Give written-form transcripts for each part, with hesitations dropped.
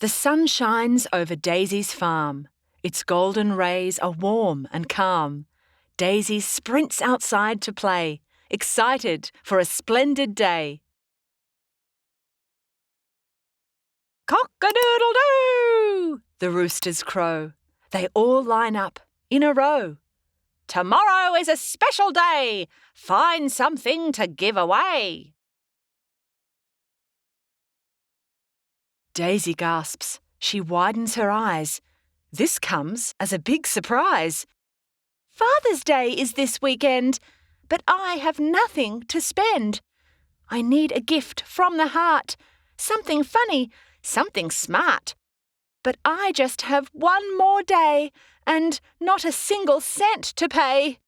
The sun shines over Daisy's farm. Its golden rays are warm and calm. Daisy sprints outside to play, excited for a splendid day. Cock-a-doodle-doo! The roosters crow. They all line up in a row. Tomorrow is a special day. Find something to give away. Daisy gasps. She widens her eyes. This comes as a big surprise. Father's Day is this weekend, but I have nothing to spend. I need a gift from the heart, something funny, something smart. But I just have one more day and not a single cent to pay.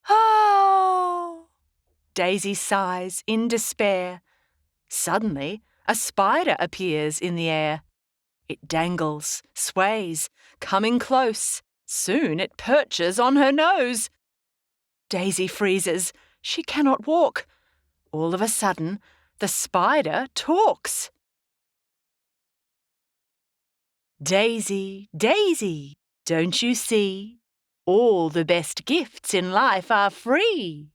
Oh! Daisy sighs in despair. Suddenly, a spider appears in the air. It dangles, sways, coming close. Soon it perches on her nose. Daisy freezes. She cannot walk. All of a sudden, the spider talks. Daisy, Daisy, don't you see? All the best gifts in life are free.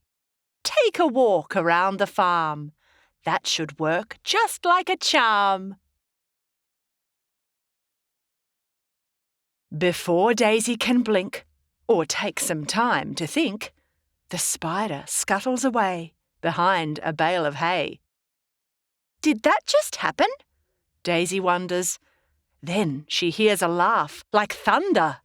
Take a walk around the farm. That should work just like a charm. Before Daisy can blink, or take some time to think, the spider scuttles away behind a bale of hay. Did that just happen? Daisy wonders. Then she hears a laugh like thunder.